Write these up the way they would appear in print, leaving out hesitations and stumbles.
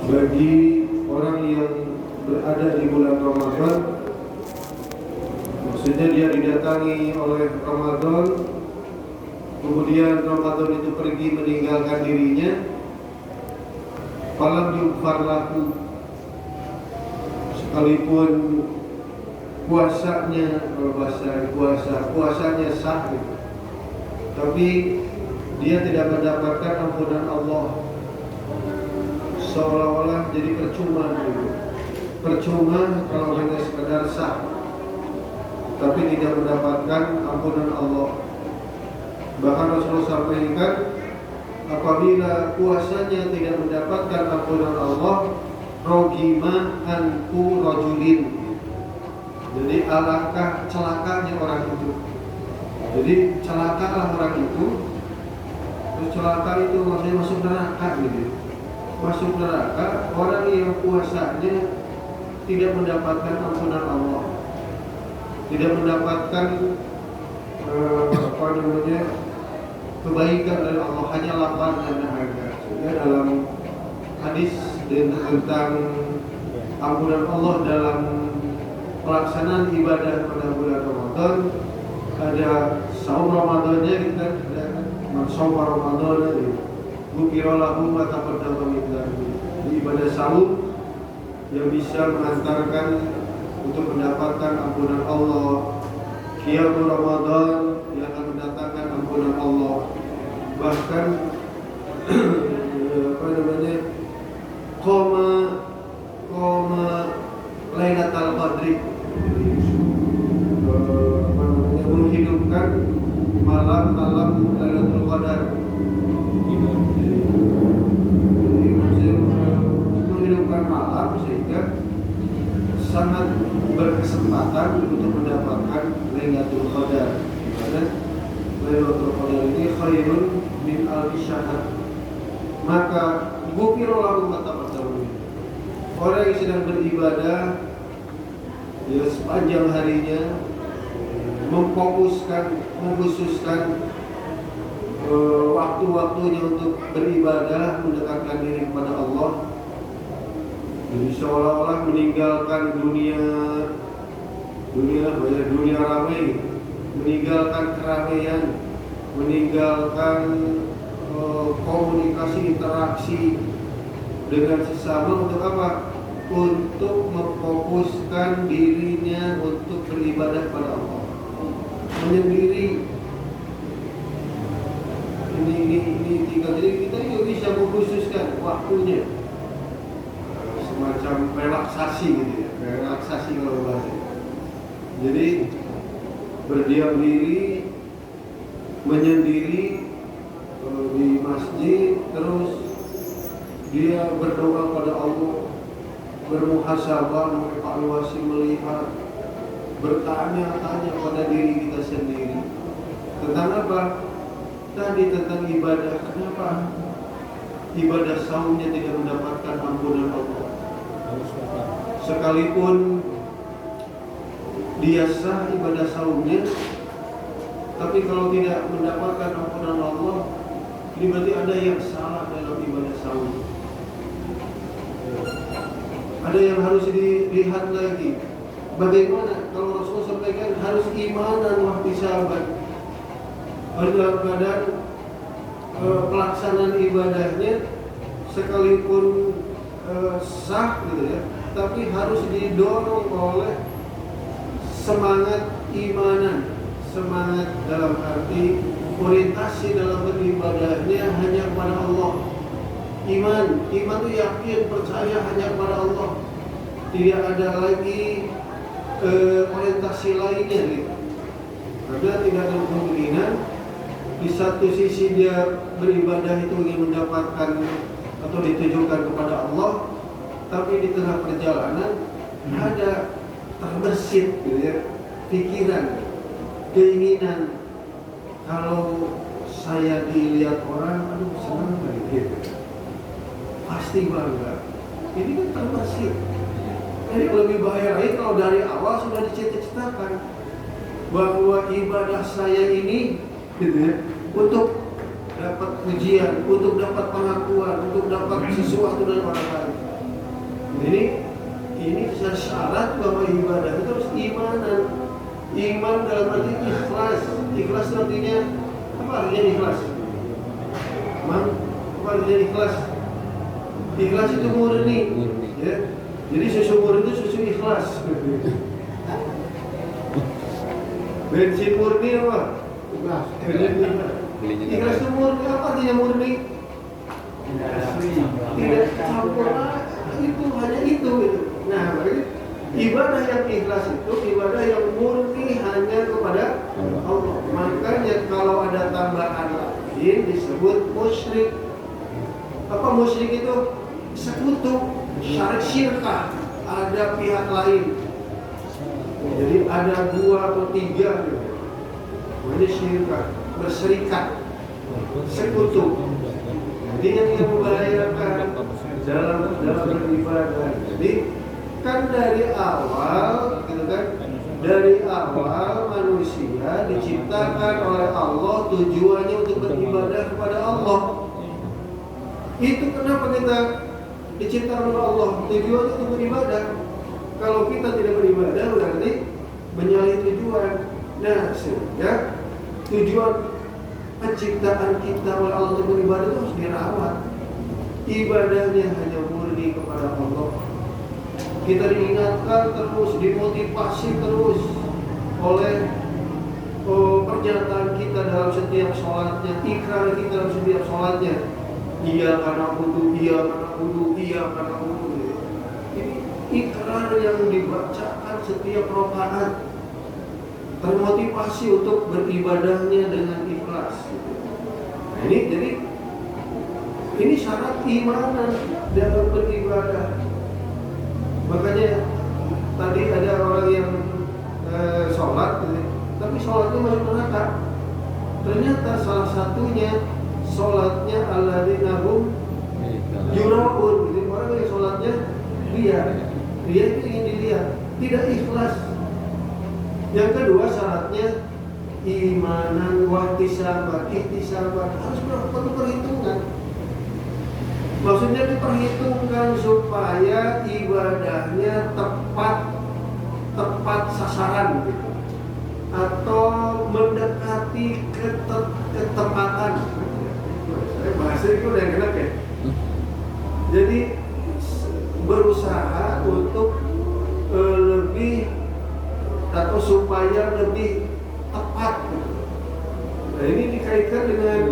bagi orang yang berada di bulan Ramadan, maksudnya dia didatangi oleh Ramadan, kemudian Ramadan itu pergi meninggalkan dirinya, falam yughfar lahu, sekalipun puasanya, kalau bahasa puasanya sah gitu, tapi dia tidak mendapatkan ampunan Allah, seolah-olah jadi percuma gitu. Percuma kalau hanya sekedar sah, tapi tidak mendapatkan ampunan Allah. Bahkan Rasulullah sampaikan, apabila puasanya tidak mendapatkan ampunan Allah, rogima anku rojulin. Jadi alangkah celakanya orang itu. Jadi celakalah orang itu. Terus celaka itu maksudnya masuk neraka gitu. Masuk neraka orang yang puasanya tidak mendapatkan ampunan Allah, tidak mendapatkan kebaikan dari Allah, hanya lapar dan dahaga. Sehingga dalam hadis tentang ampunan Allah dalam pelaksanaan ibadah pada bulan Ramadan, ada saum Ramadannya gitu kan, ada saum Ramadannya, ghufira lahu ma taqaddama min dhanbi. Ibadah saum yang bisa mengantarkan untuk mendapatkan ampunan Allah. Qiyamul Ramadan yang akan mendatangkan ampunan Allah. Bahkan qoma Lailatul Qadri, menghidupkan malam-malam Lailatul Qadar. Menghidupkan malam sehingga sangat berkesempatan untuk mendapatkan Lailatul Qadar. Karena Lailatul Qadar ini khairun min alfi syahr. Maka ghufira lahu ma taqaddama. Orang yang sedang beribadah ya sepanjang harinya, mengkhususkan waktu-waktunya untuk beribadah, mendekatkan diri kepada Allah. Jadi seolah-olah meninggalkan dunia ramai, meninggalkan keramaian, meninggalkan komunikasi, interaksi dengan sesama. Untuk apa? Untuk memfokuskan dirinya untuk beribadah pada Allah, menyendiri. Ini tinggal, jadi kita juga bisa mengkhususkan waktunya, semacam relaksasi gitu ya, relaksasi kalau bahasa. Jadi berdiam diri, menyendiri di masjid, terus dia berdoa pada Allah, bermuhasabah, mengevaluasi, melihat, bertanya-tanya pada diri kita sendiri tentang apa? Tadi tentang ibadah. Kenapa ibadah saumnya tidak mendapatkan ampunan Allah? Sekalipun dia sah ibadah saumnya, tapi kalau tidak mendapatkan ampunan Allah, ini berarti ada yang salah dalam ibadah saum. Ada yang harus dilihat lagi. Bagaimana kalau Rasulullah sampaikan harus imanan wahai sahabat, dalam keadaan pelaksanaan ibadahnya sekalipun sah gitu ya, tapi harus didorong oleh semangat imanan, semangat dalam arti orientasi dalam beribadahnya hanya kepada Allah. Iman itu yakin, percaya hanya kepada Allah, tidak ada lagi orientasi lainnya gitu. Karena tidak ada kemungkinan di satu sisi dia beribadah itu ingin mendapatkan atau ditujukan kepada Allah, tapi di tengah perjalanan ada terbersit gitu ya, pikiran, keinginan, kalau saya dilihat orang, aduh senang kali gitu, pasti bangga. Ini kan terbersit. Jadi lebih bahaya lagi kalau dari awal sudah dicita-citakan bahwa ibadah saya ini gitu ya, untuk dapat pujian, untuk dapat pengakuan, untuk dapat sesuatu dari orang lain. Ini syarat bahwa ibadah itu harus imanan. Iman dalam arti ikhlas. Ikhlas artinya apa artinya ikhlas? Apa artinya ikhlas? Ikhlas itu murni. Ya. Jadi susu murni itu susu ikhlas. Bensin murni apa? Ikhlas. Ikhlas itu murni. Apa artinya murni? Tidak campur, itu hanya itu gitu. Nah, berarti ibadah yang ikhlas itu ibadah yang murni hanya kepada Allah. Makanya kalau ada tambahan lain disebut musyrik. Apa musyrik itu? Sekutu, syirkah, ada pihak lain. Jadi ada 2 atau 3 gitu. Ini syirkah, berserikat, sekutu. Jadi yang membahayakan dalam beribadah. Jadi kan dari awal, gitu kan? Dari awal manusia diciptakan oleh Allah tujuannya untuk beribadah kepada Allah. Itu kenapa kita diciptakan oleh Allah? Tujuannya untuk beribadah. Kalau kita tidak beribadah berarti menyalahi tujuan. Nah, sehingga tujuan penciptaan kita oleh Allah untuk beribadah itu harus dirawat. Ibadahnya hanya murni kepada Allah. Kita diingatkan terus, dimotivasi terus oleh pernyataan kita dalam setiap sholatnya, ikrar kita dalam setiap sholatnya. Iya karena wudu, iya karena wudu, iya karena wudu. Ini ikrar yang dibacakan setiap rakaat. Termotivasi untuk beribadahnya dengan ikhlas. Nah, ini syarat imanan dalam beribadah. Makanya tadi ada orang yang sholat, tapi sholatnya masuk neraka. Ternyata salah satunya sholatnya alladzina hum yuraun. Jadi orang yang sholatnya dia itu ingin dilihat, tidak ikhlas. Yang kedua syaratnya imanan wahtisaban, ihtisaban, harus perlu perhitungan. Maksudnya diperhitungkan supaya ibadahnya tepat sasaran gitu. Atau mendekati ketepatan. Bahasa itu udah enak ya. Jadi berusaha untuk lebih atau supaya lebih tepat. Nah, ini dikaitkan dengan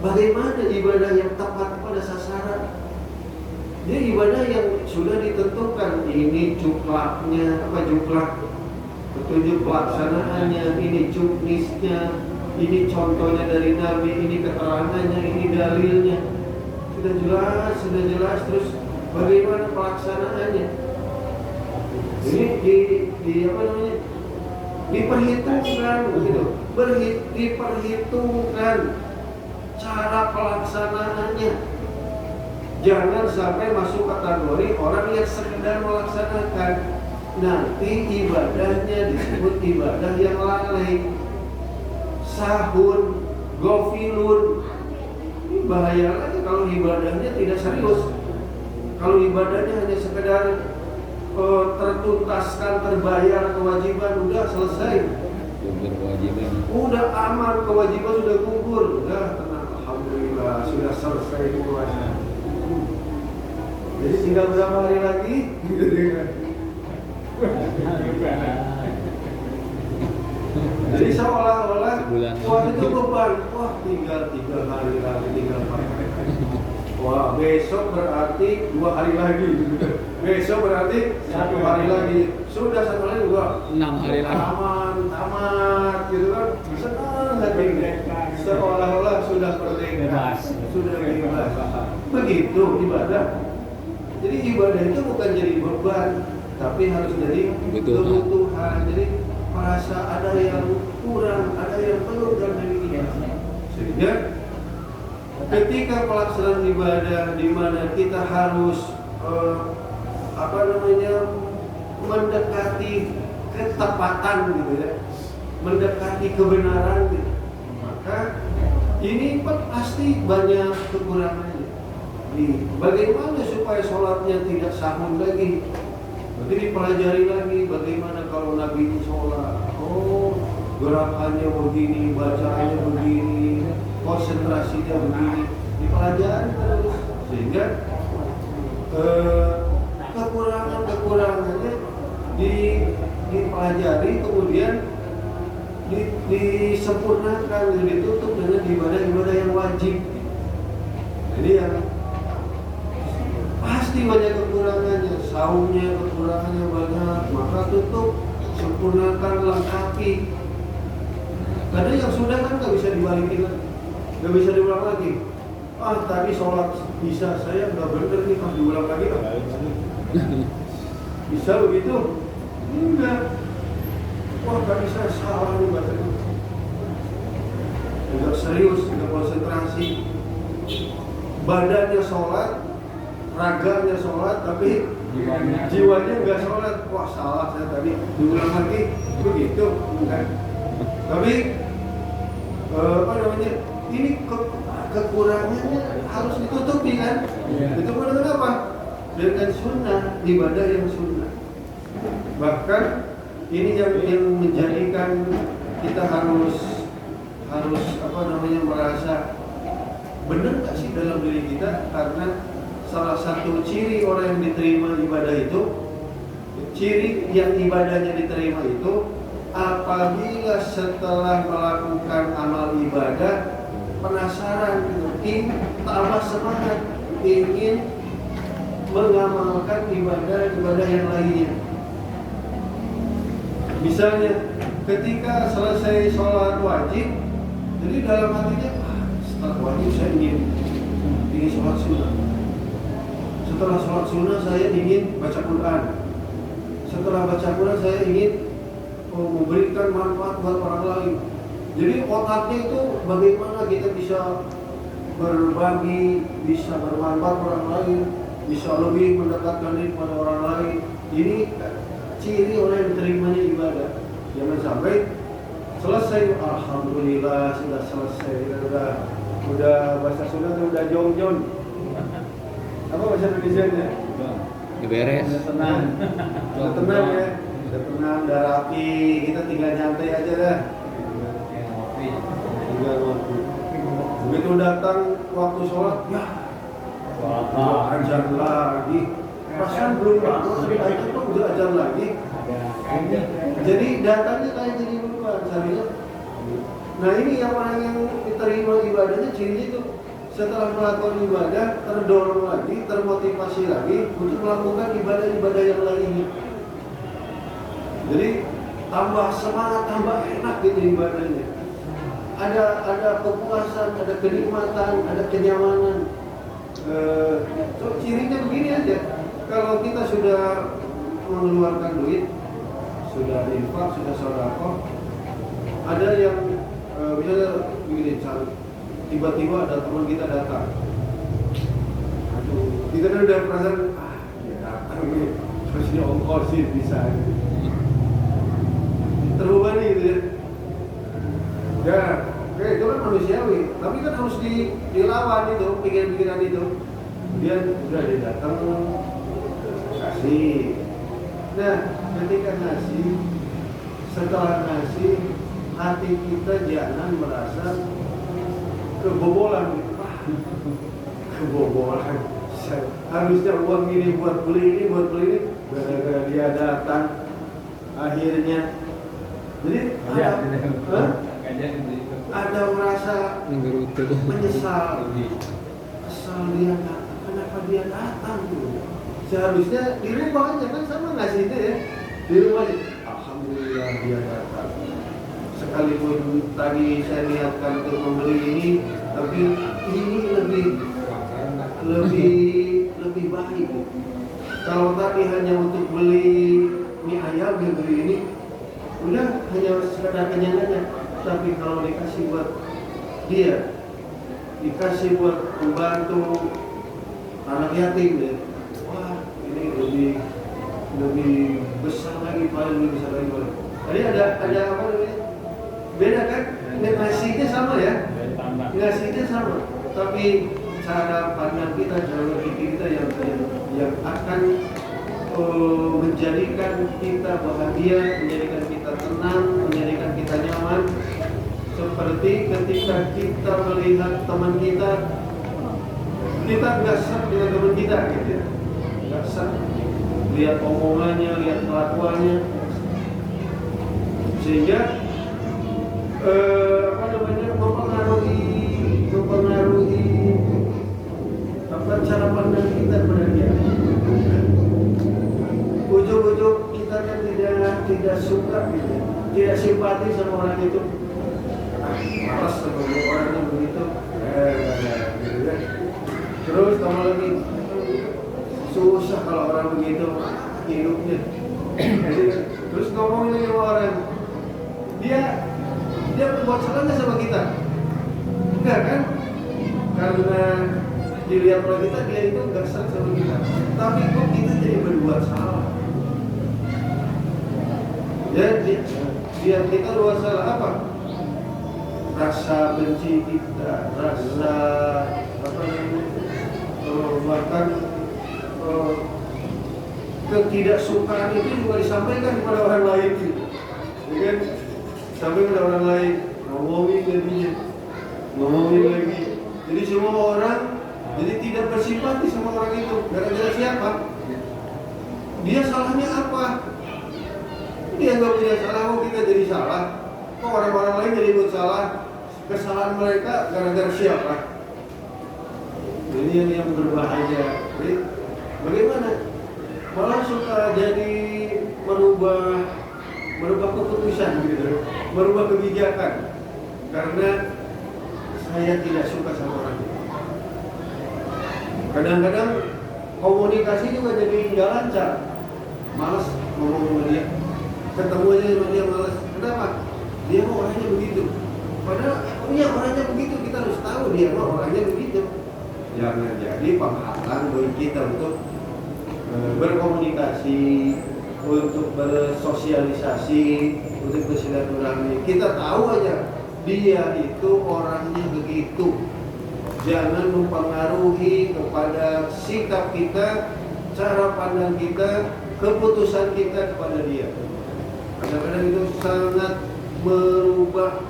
bagaimana ibadah yang tepat pada sasaran. Jadi ibadah yang sudah ditentukan, ini juklaknya, petunjuk pelaksanaannya, ini juknisnya, ini contohnya dari Nabi, ini keterangannya, ini dalilnya. Sudah jelas, terus bagaimana pelaksanaannya. Ini diperhitungkan begitu. Diperhitungkan cara pelaksanaannya. Jangan sampai masuk kategori orang yang sekedar melaksanakan. Nanti ibadahnya disebut ibadah yang lalai, sahun, gofilun. Ini bahaya lagi kalau ibadahnya tidak serius. Kalau ibadahnya hanya sekedar tertuntaskan, terbayar kewajiban, udah selesai. Udah aman, kewajiban sudah gugur, udah tenang, alhamdulillah sudah selesai semuanya. Jadi tinggal berapa hari lagi? Jadi seolah-olah wah itu beban, wah tinggal 3 hari lagi, tinggal 4 hari. Wah besok berarti 2 hari lagi. Besok berarti 1 hari lagi. Sudah 1 hari juga 6 hari lagi. Tamat gitu kan. Senang hati. Seolah-olah sudah merdeka. Sudah bebas. Begitu ibadah. Jadi ibadah itu bukan jadi beban, tapi harus jadi kebutuhan. Jadi merasa ada yang kurang, ada yang perlu dalam diri kita. Sehingga ketika pelaksanaan ibadah di mana kita harus mendekati ketepatan gitu ya, mendekati kebenaran gitu. Maka ini pasti banyak kekurangannya. Bagaimana supaya sholatnya tidak sahun lagi? Berarti dipelajari lagi bagaimana kalau Nabi ini sholat. Oh, gerakannya begini, bacaannya begini, konsentrasinya begini, dipelajari terus sehingga kekurangannya dipelajari, kemudian disempurnakan, ditutup dengan ibadah-ibadah yang wajib. Jadi yang pasti banyak kekurangannya, saumnya kekurangannya banyak, maka tutup, sempurnakan, lengkapi. Karena yang sudah kan nggak bisa dibalikin lagi, nggak bisa diulang lagi. Ah, tadi sholat bisa, saya nggak bener nih, pas diulang lagi kan? Bisa begitu? Enggak. Wah, nggak bisa, salah nih bacanya. Nggak serius, nggak konsentrasi. Badannya sholat, raganya sholat, tapi jiwanya nggak sholat. Wah, salah saya tadi, diulang lagi, begitu, enggak. Tapi apa namanya? Ini kekurangannya harus ditutupi kan? Ditutupi dengan apa? Dengan sunnah, ibadah yang sunnah. Bahkan ini yang menjadikan kita harus apa namanya, merasa benar nggak sih dalam diri kita, karena salah satu ciri orang yang diterima ibadah itu, ciri yang ibadahnya diterima itu apabila setelah melakukan amal ibadah penasaran, ingin tambah semangat, ingin mengamalkan ibadah yang lainnya. Misalnya ketika selesai sholat wajib, jadi dalam hatinya, setelah wajib saya ingin sholat sunnah. Setelah sholat sunnah saya ingin baca Quran. Setelah baca Quran saya ingin memberikan manfaat buat orang lain. Jadi otaknya itu bagaimana kita bisa berbagi, bisa bermanfaat orang lain, bisa lebih mendekatkan diri pada orang lain. Ini ciri orang yang terimanya ibadah. Jangan sampai selesai, alhamdulillah sudah selesai, udah bahasa Sunda tuh udah jong-jong. Apa bahasa Indonesianya? Beres. Udah tenang ya, udah tenang, udah rapi, kita tinggal nyantai aja dah. Tinggal waktu. Begitu datang waktu sholat, ya ajar lagi. Pasal belum udah ajar lagi. Jadi datangnya kayak jadi lupa carinya. Nah ini yang orang yang diterima ibadahnya ciri itu, setelah melakukan ibadah terdorong lagi, termotivasi lagi untuk melakukan ibadah-ibadah yang lainnya. Jadi tambah semangat, tambah enak gitu ibadahnya. Ada kepuasan, ada kenikmatan, ada kenyamanan. Cirinya begini aja. Kalau kita sudah mengeluarkan duit, sudah infak, sudah sedekah, ada yang misalnya begini, tiba-tiba ada teman kita datang. Aduh, kita kan udah perasaan, dia datang nih, terus dia ongkosin bisa. Terbebani gitu ya. Ya, oke, itu kan manusiawi, tapi kan harus dilawan itu, pikiran-pikiran itu. Dia udah datang, kasih. Nah, ketika ngasih, setelah ngasih, hati kita jangan merasa kebobolan gitu. Kebobolan. Harusnya uang ini buat beli ini, gara-gara dia datang, akhirnya. Jadi ada merasa menyesal, kesal dia datang, kenapa dia datang tuh? Seharusnya di rumah aja kan sama ngasih itu ya, di rumah aja. Alhamdulillah dia datang. Sekalipun tadi saya niatkan untuk membeli ini, tapi ini lebih baik. Kalau tadi hanya untuk beli mie ayam, beli ini, udah hanya sekedar kenyang aja. Tapi kalau dikasih buat dia, dikasih buat membantu anak yatim ya, wah ini lebih besar lagi, paling lebih besar lagi. Tadi ada apa namanya? Beda kan? Ngasihnya sama ya, ngasihnya sama, tapi cara pandang kita, cara berpikir kita yang akan menjadikan kita bahagia, menjadikan kita tenang, menjadikan kita nyaman. Seperti ketika kita melihat teman kita nggak sah dengan teman kita gitu ya, nggak sah. Lihat omongannya, lihat kelakuannya, sehingga mempengaruhi cara pandang kita pada dia. Ujung-ujung kita kan tidak suka gitu, tidak simpati sama orang itu. Malas sama orang yang begitu, gitu ya. Terus tambah lagi susah kalau orang begitu hidupnya. Terus ngomongin sama orang, dia berbuat salah nggak sama kita? Enggak kan? Karena dilihat oleh kita, dia itu nggak salah sama kita. Tapi kok kita jadi berbuat salah? Ya, dia kita berbuat salah apa? Rasa benci kita, rasa bahkan ketidaksukaan itu juga disampaikan kepada orang lain, gitu. Ya kan? Sampai kepada orang lain, ngomongin lagi. Jadi semua orang jadi tidak bersimpati sama orang itu. Gara-gara siapa? Dia salahnya apa? Dia nggak punya salah, kok kita jadi salah? Kok orang-orang lain jadi buat salah? Kesalahan mereka gara-gara siapa? Ini yang berbahaya. Jadi bagaimana? Malah suka jadi merubah keputusan gitu, merubah kebijakan karena saya tidak suka sama orang itu. Kadang-kadang komunikasi juga jadi nggak lancar, malas ngomong sama dia, ketemu aja sama dia malas. Kenapa? Dia mau orangnya begitu. Padahal orangnya begitu, kita harus tahu dia mau orangnya begitu. Jangan jadi penghalang bagi kita untuk berkomunikasi, untuk bersosialisasi, untuk bersilaturahmi. Kita tahu aja dia itu orangnya begitu. Jangan mempengaruhi kepada sikap kita, cara pandang kita, keputusan kita kepada dia. Kadang-kadang itu sangat merubah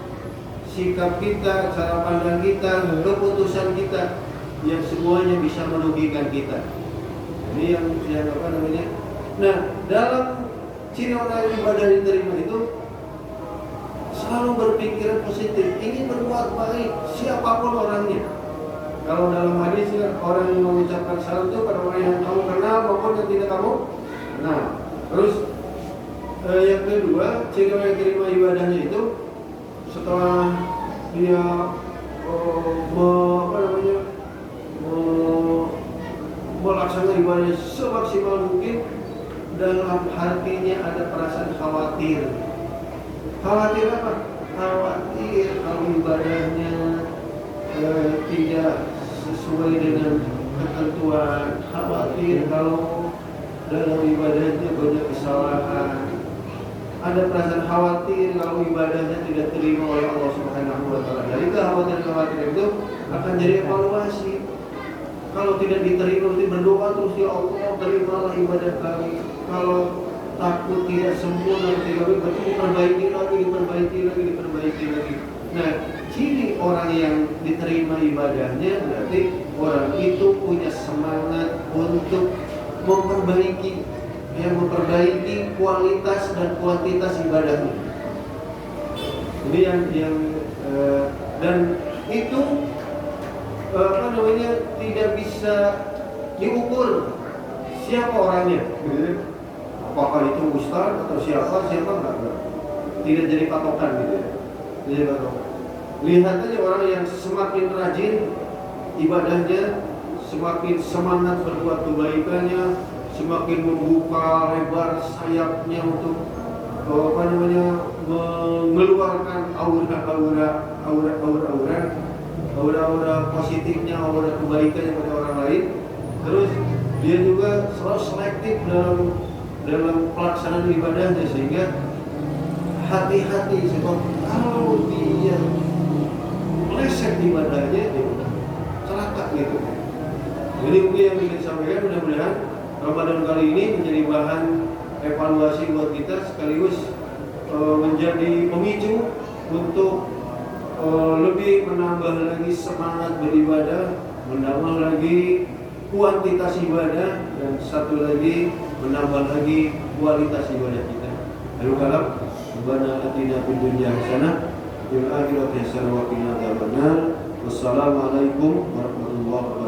sikap kita, cara pandang kita, keputusan kita, yang semuanya bisa merugikan kita. Ini yang apa namanya? Nah, dalam ciri orang yang ibadah diterima itu selalu berpikiran positif, ingin berbuat baik siapapun orangnya. Kalau dalam hadis orang yang mengucapkan salam itu pada orang yang kamu kenal maupun yang tidak kamu kenal. Terus yang kedua, ciri orang yang terima ibadahnya itu setelah dia melaksanakan ibadahnya semaksimal mungkin, dalam hatinya ada perasaan khawatir. Khawatir apa? Khawatir kalau ibadahnya tidak sesuai dengan ketentuan. Khawatir kalau dalam ibadahnya banyak kesalahan. Ada perasaan khawatir kalau ibadahnya tidak terima oleh Allah Subhanahu wa taala. Jadi kekhawatiran itu akan jadi evaluasi. Kalau tidak diterima, nanti berdoa terus, ya Allah terimalah ibadah kami. Kalau takut tidak sempurna, berarti diperbaiki lagi. Nah, ciri orang yang diterima ibadahnya berarti orang itu punya semangat untuk memperbaiki kualitas dan kuantitas ibadahnya. Ini yang dan itu tidak bisa diukur siapa orangnya, gitu. Apakah itu ustaz atau siapa enggak. Tidak jadi patokan gitu ya. Jadi patokan. Lihat aja orang yang semakin rajin ibadahnya, semakin semangat berbuat kebaikannya, semakin membuka lebar sayapnya untuk mengeluarkan aura positifnya, aura kebaikannya pada orang lain. Terus dia juga selalu selektif dalam pelaksanaan ibadahnya, sehingga hati-hati sebab kalau dia meleset ibadahnya, dia celaka gitu. Jadi mungkin yang ingin disampaikan, mudah-mudahan Ramadan kali ini menjadi bahan evaluasi buat kita, sekaligus menjadi pemicu untuk lebih menambah lagi semangat beribadah, menambah lagi kuantitas ibadah, dan satu lagi menambah lagi kualitas ibadah kita. Lalu kalam Rabbana atina fid dunya hasanah fil akhirati hasanah wa qina adzabannar. Wassalamualaikum warahmatullahi wabarakatuh.